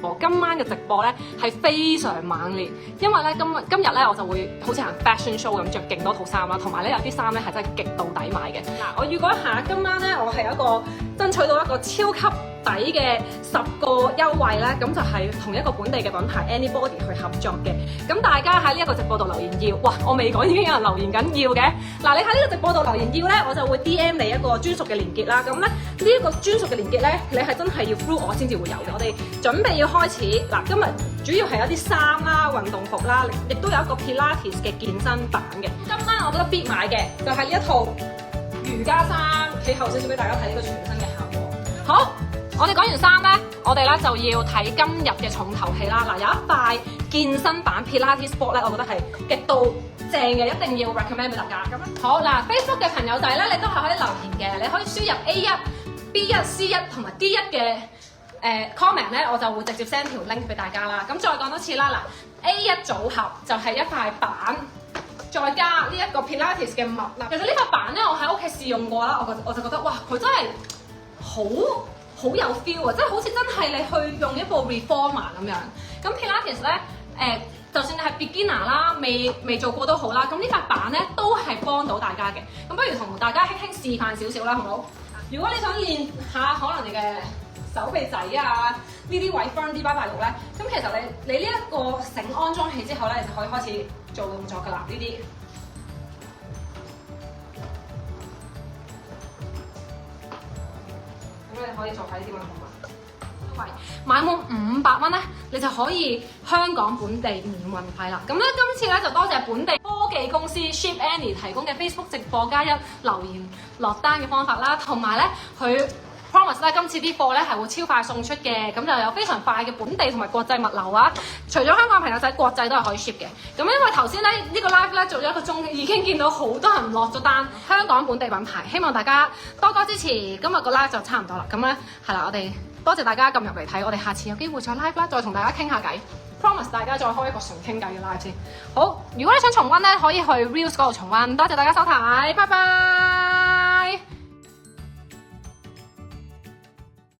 播。今晚嘅直播咧係非常猛烈，因為咧今日咧我就會好似行 fashion show 咁着勁多套衫啦，同埋咧有啲衫咧係真係極度抵買嘅。嗱，我預告一下，今晚咧我係有一個爭取到一個超級抵嘅10個優惠咧，咁就係同一個本地嘅品牌 Anybody 去合作嘅。咁大家喺呢一個直播度留言要，哇！我未講已經有人留言緊要嘅。嗱，你喺呢個直播度留言要咧，我就會 DM 你一個專屬嘅連結啦。咁咧呢一個專屬嘅連結咧，你係真係要 through 我先至會有嘅。我哋準備要開始嗱，今日主要係有啲衫啦、運動服啦，亦都有一個 Pilates 嘅健身版嘅。今晚我覺得必買嘅就係呢一套瑜伽衫，企後少少俾大家睇呢個全身嘅效果。好。我哋講完衫咧，我哋咧就要睇今日嘅重頭戲啦。嗱，有一塊健身版 Pilates Sport 咧，我覺得係極度正嘅，一定要 recommend 俾大家。咁好嗱 ，Facebook 嘅朋友仔咧，你都係可以留言嘅，你可以輸入 A1、B1、C1 同埋 D1 嘅comment 咧，我就會直接 send 條 link 俾大家啦。咁再講多次啦，嗱 A1 組合就係一塊板，再加呢一個 Pilates 嘅襪啦。其實呢塊板咧，我喺屋企試用過啦，我就覺得哇，佢真係好有 feel 啊！即係好似真係你去用一部 reformer 咁樣。咁 Pilates 咧，就算你係 beginner 啦，未做過都好啦。咁呢塊板咧都係幫到大家嘅。咁不如同大家輕輕示範少少啦，好唔好？如果你想練下可能你嘅手臂仔啊，呢啲位 front 啲巴大肉咧，咁其實你呢一個繩安裝起之後咧，你就可以開始做動作㗎啦。呢啲。咁你可以做下呢啲運動啦。買滿500蚊咧，你就可以香港本地免運費啦。咁咧今次咧就多謝本地科技公司 Ship Annie 提供嘅 Facebook 直播加1留言落單嘅方法啦，同埋咧佢 promise 咧今次啲貨咧係會超快送出嘅，咁就有非常快嘅本地同埋國際物流啊。除咗香港朋友仔，國際都係可以 ship 嘅。咁因為頭先咧呢個 live 咧做咗1個鐘，已經見到好多人落咗單。香港本地品牌，希望大家多多支持。今日個 live 就差唔多啦，咁咧係啦，我哋多謝大家撳入嚟睇，我哋下次有機會再 live 啦，再同大家傾下偈。promise 大家再開一個純傾偈嘅 live 先。好，如果你想重溫咧，可以去 Reels 嗰度重溫。多謝大家收睇，拜拜。